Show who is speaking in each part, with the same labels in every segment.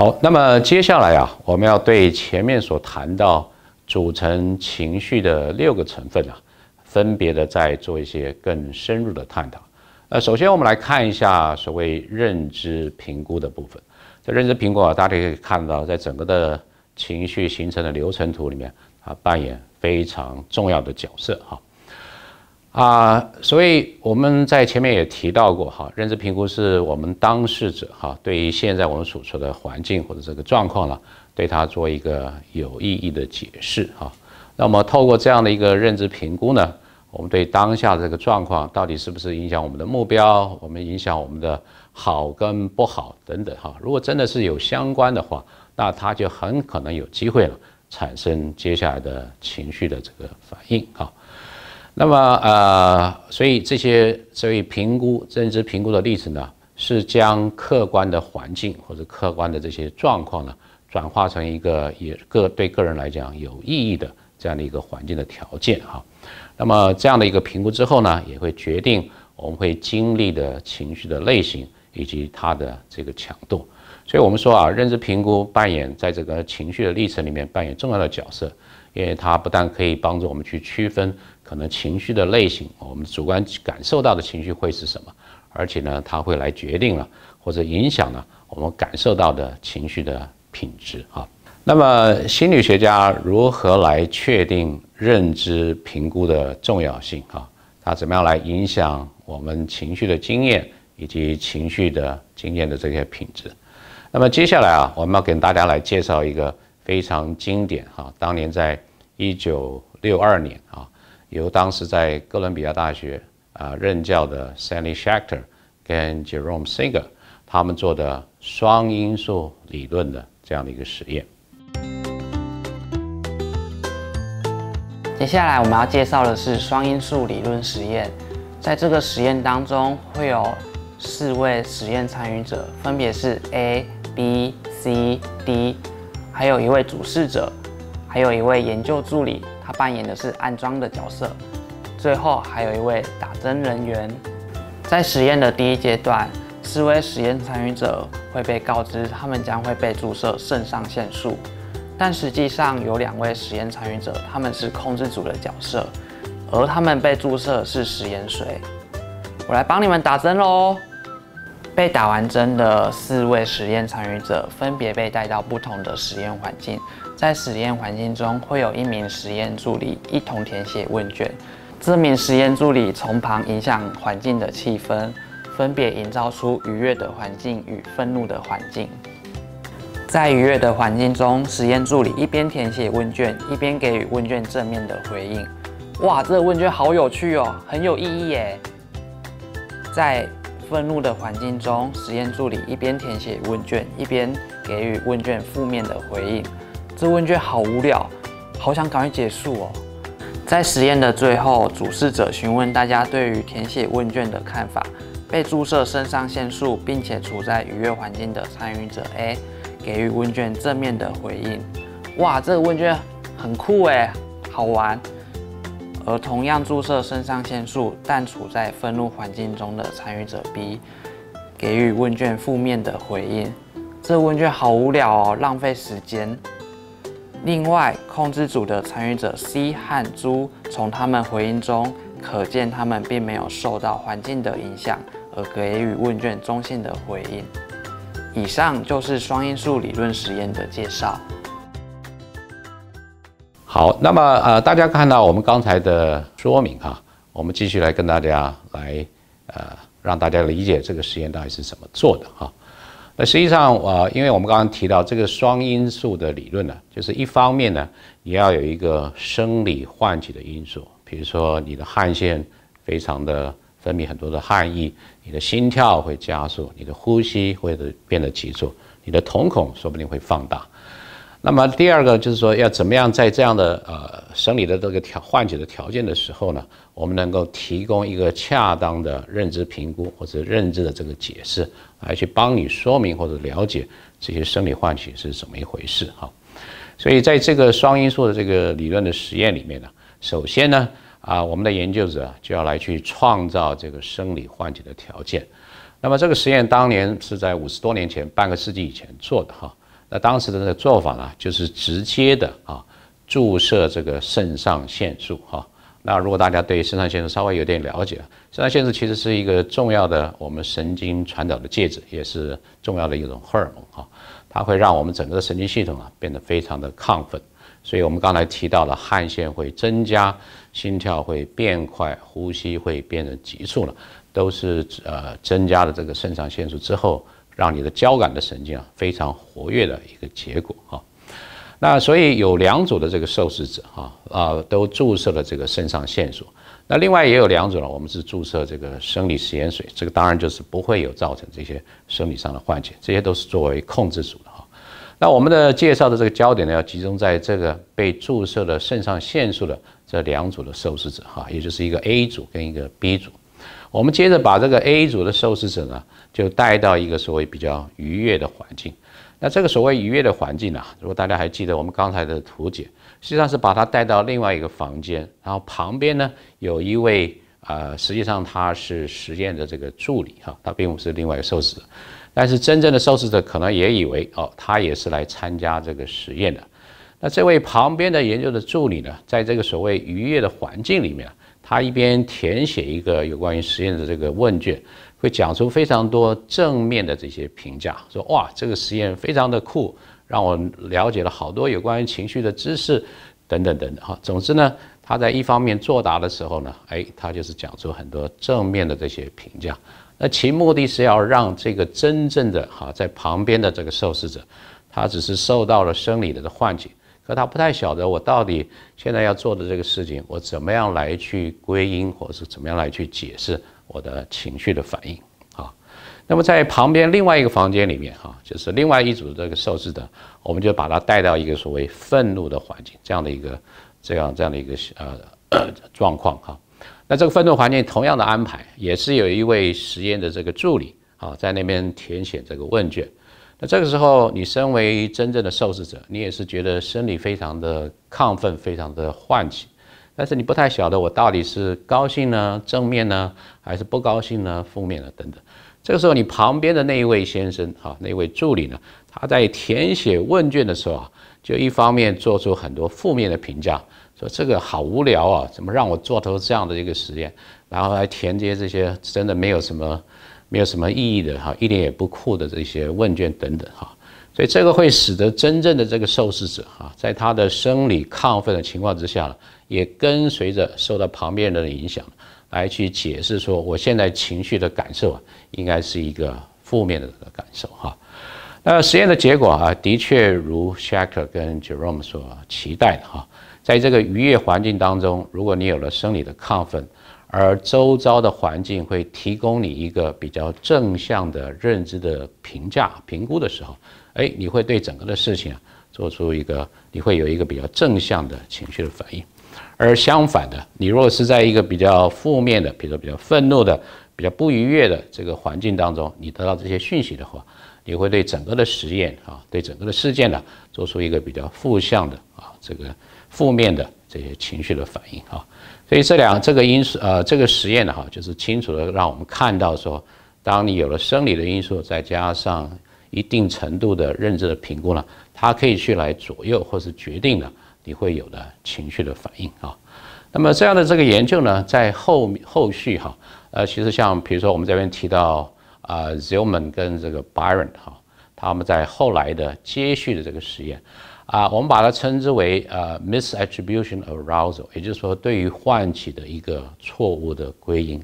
Speaker 1: 好，那么接下来啊，我们要对前面所谈到组成情绪的6个成分啊，分别的再做一些更深入的探讨。首先我们来看一下所谓认知评估的部分。在认知评估啊，大家可以看到，在整个的情绪形成的流程图里面，它扮演非常重要的角色哈。所以我们在前面也提到过哈，认知评估是我们当事者哈，对于现在我们所处的环境或者这个状况呢，对它做一个有意义的解释哈。那么透过这样的一个认知评估呢，我们对当下的这个状况到底是不是影响我们的目标，我们影响我们的好跟不好等等哈。如果真的是有相关的话，那它就很可能有机会了产生接下来的情绪的这个反应哈。那么所以这些所谓认知评估的历程呢，是将客观的环境或者客观的这些状况呢，转化成一个对个人来讲有意义的这样的一个环境的条件哈。那么这样的一个评估之后呢，也会决定我们会经历的情绪的类型以及它的这个强度。所以我们说啊，认知评估扮演在这个情绪的历程里面扮演重要的角色，因为它不但可以帮助我们去区分可能情绪的类型，我们主观感受到的情绪会是什么，而且呢，它会来决定了或者影响了我们感受到的情绪的品质哈。那么心理学家如何来确定认知评估的重要性哈？它怎么样来影响我们情绪的经验以及情绪的经验的这些品质？那么接下来啊，我们要给大家来介绍一个非常经典哈，当年在1962年啊，由当时在哥伦比亚大学任教的 Stanley Schachter 跟 Jerome Singer 他们做的双因素理论的这样的一个实验。
Speaker 2: 接下来我们要介绍的是双因素理论实验。在这个实验当中，会有4位实验参与者，分别是 A、B、C、D， 还有1位主事者，还有1位研究助理，他扮演的是安装的角色。最后还有1位打针人员。在实验的第一阶段，4位实验参与者会被告知他们将会被注射肾上腺素。但实际上有2位实验参与者，他们是控制组的角色，而他们被注射的是食盐水。我来帮你们打针咯。被打完针的4位实验参与者分别被带到不同的实验环境，在实验环境中会有1名实验助理一同填写问卷。这名实验助理从旁影响环境的气氛，分别营造出愉悦的环境与愤怒的环境。在愉悦的环境中，实验助理一边填写问卷，一边给予问卷正面的回应。哇，这个问卷好有趣哦，很有意义耶！在愤怒的环境中，实验助理一边填写问卷，一边给予问卷负面的回应。这问卷好无聊，好想赶快结束哦。在实验的最后，主事者询问大家对于填写问卷的看法。被注射肾上腺素并且处在愉悦环境的参与者 A 给予问卷正面的回应。哇，这个问卷很酷哎，好玩。而同样注射肾上腺素但处在愤怒环境中的参与者 B 给予问卷负面的回应。这个问卷好无聊哦，浪费时间。另外，控制组的参与者 C 和猪从他们回应中可见，他们并没有受到环境的影响，而给予问卷中性的回应。以上就是双因素理论实验的介绍。
Speaker 1: 好，那么大家看到我们刚才的说明哈，我们继续来跟大家来让大家理解这个实验到底是怎么做的哈。那实际上因为我们刚刚提到这个双因素的理论呢，就是一方面呢，你要有一个生理唤起的因素，比如说你的汗腺非常的分泌很多的汗液，你的心跳会加速，你的呼吸会变得急促，你的瞳孔说不定会放大。那么第二个就是说，要怎么样在这样的生理的这个唤起的条件的时候呢，我们能够提供一个恰当的认知评估或者认知的这个解释，来去帮你说明或者了解这些生理唤起是怎么一回事哈。所以在这个双因素的这个理论的实验里面呢，首先呢我们的研究者就要来去创造这个生理唤起的条件。那么这个实验当年是在50多年前，半个世纪以前做的哈。那当时的那个做法呢，就是直接的注射这个肾上腺素那如果大家对肾上腺素稍微有点了解，肾上腺素其实是一个重要的我们神经传导的介质，也是重要的一种荷尔蒙它会让我们整个的神经系统变得非常的亢奋。所以我们刚才提到了汗腺会增加，心跳会变快，呼吸会变得急促了，都是增加了这个肾上腺素之后，让你的交感的神经非常活跃的一个结果那所以有2组的这个受试者都注射了这个肾上腺素。那另外也有2组呢，我们是注射这个生理食盐水，这个当然就是不会有造成这些生理上的缓解，这些都是作为控制组的那我们的介绍的这个焦点呢，要集中在这个被注射了肾上腺素的这2组的受试者也就是一个 A 组跟一个 B 组。我们接着把这个 A 组的受试者呢，就带到一个所谓比较愉悦的环境。那这个所谓愉悦的环境如果大家还记得我们刚才的图解，实际上是把它带到另外一个房间，然后旁边呢有一位实际上他是实验的这个助理他并不是另外一个受试者，但是真正的受试者可能也以为他也是来参加这个实验的。那这位旁边的研究的助理呢，在这个所谓愉悦的环境里面，他一边填写一个有关于实验的这个问卷，会讲出非常多正面的这些评价，说哇，这个实验非常的酷，让我了解了好多有关于情绪的知识，等等等等总之呢，他在一方面作答的时候呢，他就是讲出很多正面的这些评价。那其目的是要让这个真正的在旁边的这个受试者，他只是受到了生理的唤起，可他不太晓得我到底现在要做的这个事情，我怎么样来去归因，或者是怎么样来去解释我的情绪的反应那么在旁边另外一个房间里面就是另外一组的这个受试者，我们就把他带到一个所谓愤怒的环境，这样的一个状况那这个愤怒环境同样的安排，也是有一位实验的这个助理在那边填写这个问卷。那这个时候，你身为真正的受试者，你也是觉得生理非常的亢奋，非常的唤起，但是你不太晓得我到底是高兴呢、正面呢，还是不高兴呢、负面呢等等。这个时候，你旁边的那一位先生那位助理呢，他在填写问卷的时候就一方面做出很多负面的评价，说这个好无聊怎么让我做出这样的一个实验，然后来填这些真的没有什么意义的一点也不酷的这些问卷等等所以这个会使得真正的这个受试者在他的生理亢奋的情况之下也跟随着受到旁边人的影响，来去解释说我现在情绪的感受应该是一个负面的感受那实验的结果的确如 Shackler 跟 Jerome 所期待的在这个愉悦环境当中，如果你有了生理的亢奋，而周遭的环境会提供你一个比较正向的认知的评估的时候，你会对整个的事情做出你会有一个比较正向的情绪的反应。而相反的，你如果是在一个比较负面的，比如说比较愤怒的、比较不愉悦的这个环境当中，你得到这些讯息的话，你会对整个的实验对整个的事件做出一个比较负向的这个负面的这些情绪的反应所以这个实验就是清楚的让我们看到说，当你有了生理的因素，再加上一定程度的认知的评估它可以去来左右或是决定你会有的情绪的反应那么这样的这个研究呢，在后续其实像比如说我们这边提到Zillman 跟这个 Byron 他们在后来的接续的这个实验我们把它称之为misattribution arousal， 也就是说对于唤起的一个错误的归因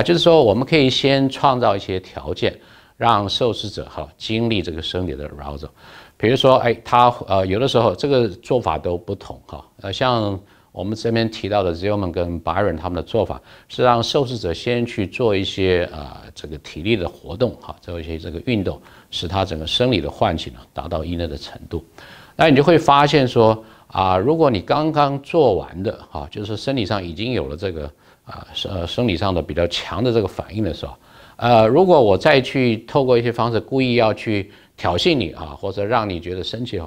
Speaker 1: 就是说我们可以先创造一些条件，让受试者经历这个生理的 arousal。比如说他有的时候这个做法都不同像我们这边提到的 Zillman 跟 Byron 他们的做法是让受试者先去做一些这个体力的活动做一些这个运动，使他整个生理的唤起达到一定的程度。那你就会发现说如果你刚刚做完的就是身体上已经有了这个生理上的比较强的这个反应的时候如果我再去透过一些方式故意要去挑衅你或者让你觉得生气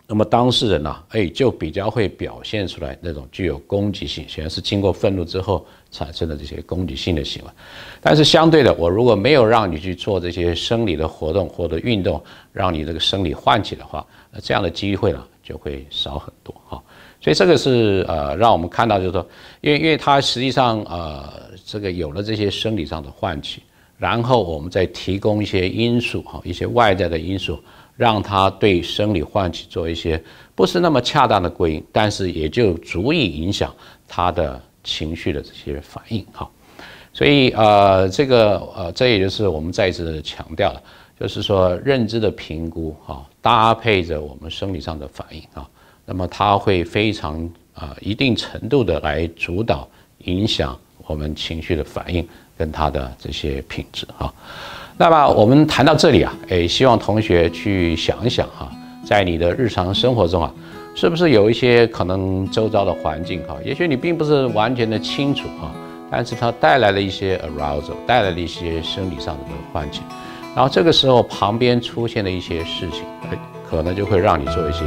Speaker 1: 那么当事人呢，就比较会表现出来那种具有攻击性，显然是经过愤怒之后产生的这些攻击性的行为。但是相对的，我如果没有让你去做这些生理的活动或者运动，让你这个生理唤起的话，那这样的机会呢就会少很多哈。所以这个是让我们看到就是说，因为它实际上这个有了这些生理上的唤起，然后我们再提供一些因素哈，一些外在的因素。让他对生理唤起做一些不是那么恰当的归因，但是也就足以影响他的情绪的这些反应哈。所以这也就是我们再次强调了，就是说认知的评估哈，搭配着我们生理上的反应啊，那么它会非常一定程度的来主导影响我们情绪的反应跟它的这些品质哈。那么我们谈到这里啊，希望同学去想一想哈，在你的日常生活中啊，是不是有一些可能周遭的环境哈，也许你并不是完全的清楚哈，但是它带来了一些 arousal， 带来了一些生理上的这个唤起，然后这个时候旁边出现的一些事情，可能就会让你做一些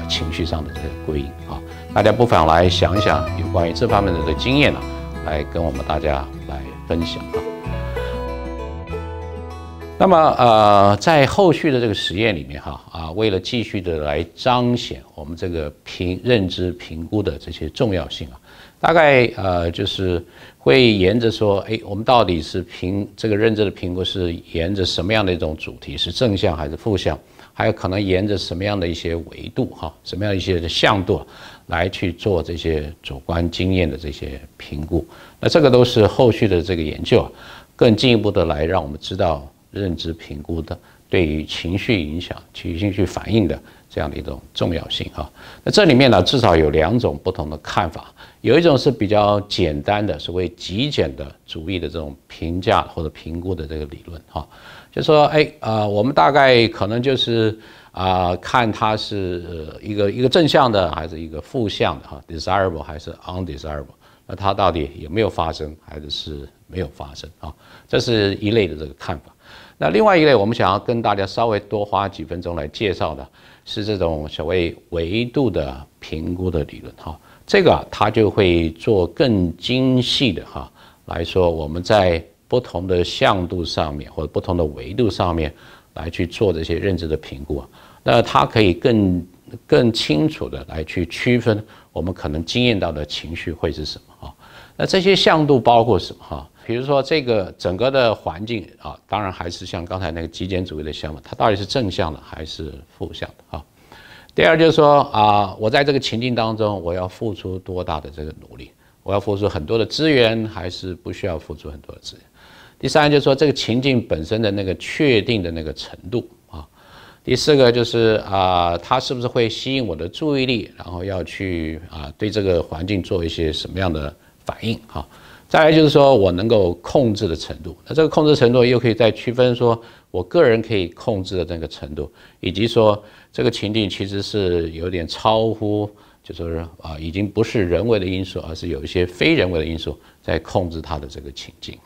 Speaker 1: 情绪上的这个归因啊。大家不妨来想一想有关于这方面的经验呢，来跟我们大家来分享啊。那么在后续的这个实验里面为了继续的来彰显我们这个认知评估的这些重要性啊，大概就是会沿着说，我们到底是这个认知的评估是沿着什么样的一种主题，是正向还是负向，还有可能沿着什么样的一些维度什么样一些的向度来去做这些主观经验的这些评估。那这个都是后续的这个研究更进一步的来让我们知道。认知评估的对于情绪影响、情绪反应的这样的一种重要性哈。那这里面呢，至少有2种不同的看法。有一种是比较简单的，所谓极简的主义的这种评价或者评估的这个理论哈，就说我们大概可能就是看它是一个正向的还是一个负向的哈 ，desirable 还是 undesirable。那它到底有没有发生，还是没有发生啊？这是一类的这个看法。那另外一类，我们想要跟大家稍微多花几分钟来介绍的，是这种所谓维度的评估的理论哈。这个它就会做更精细的来说，我们在不同的向度上面或者不同的维度上面来去做这些认知的评估那它可以更清楚的来去区分我们可能经验到的情绪会是什么那这些向度包括什么比如说这个整个的环境当然还是像刚才那个极简主义的想法，它到底是正向的还是负向的第二就是说我在这个情境当中，我要付出多大的这个努力，我要付出很多的资源，还是不需要付出很多的资源。第三就是说这个情境本身的那个确定的那个程度第四个就是它是不是会吸引我的注意力，然后要去对这个环境做一些什么样的反应再来就是说我能够控制的程度，那这个控制程度又可以再区分说我个人可以控制的这个程度，以及说这个情境其实是有点超乎，就是已经不是人为的因素，而是有一些非人为的因素在控制它的这个情境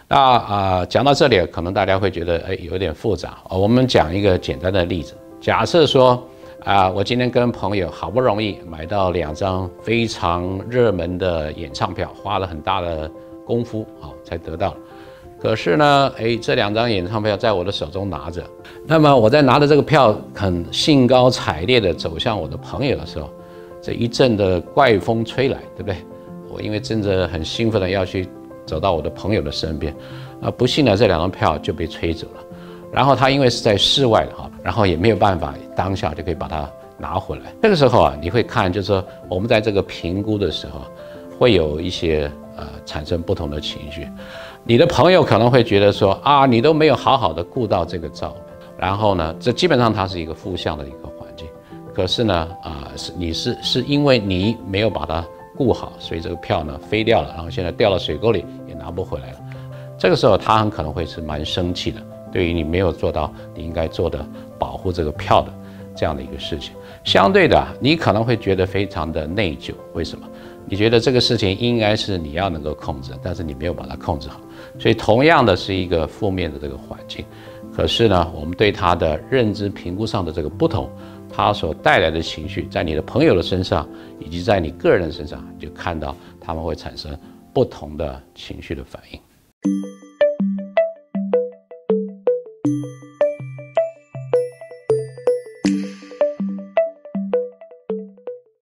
Speaker 1: 那讲到这里，可能大家会觉得有点复杂我们讲一个简单的例子，假设说我今天跟朋友好不容易买到2张非常热门的演唱票，花了很大的功夫才得到。可是呢，这2张演唱票在我的手中拿着，那么我在拿着这个票很兴高采烈的走向我的朋友的时候，这一阵的怪风吹来，对不对？我因为真的很兴奋的要去走到我的朋友的身边，不幸的这2张票就被吹走了。然后他因为是在室外的然后也没有办法当下就可以把它拿回来。这个时候你会看，就是说我们在这个评估的时候，会有一些产生不同的情绪。你的朋友可能会觉得说你都没有好好的顾到这个照片，然后呢，这基本上它是一个负向的一个环境。可是呢是因为你没有把它顾好，所以这个票呢飞掉了，然后现在掉到水沟里也拿不回来了。这个时候他很可能会是蛮生气的。对于你没有做到你应该做的保护这个票的这样的一个事情，相对的你可能会觉得非常的内疚。为什么？你觉得这个事情应该是你要能够控制，但是你没有把它控制好，所以同样的是一个负面的这个环境。可是呢，我们对它的认知评估上的这个不同，它所带来的情绪，在你的朋友的身上，以及在你个人的身上，就看到他们会产生不同的情绪的反应。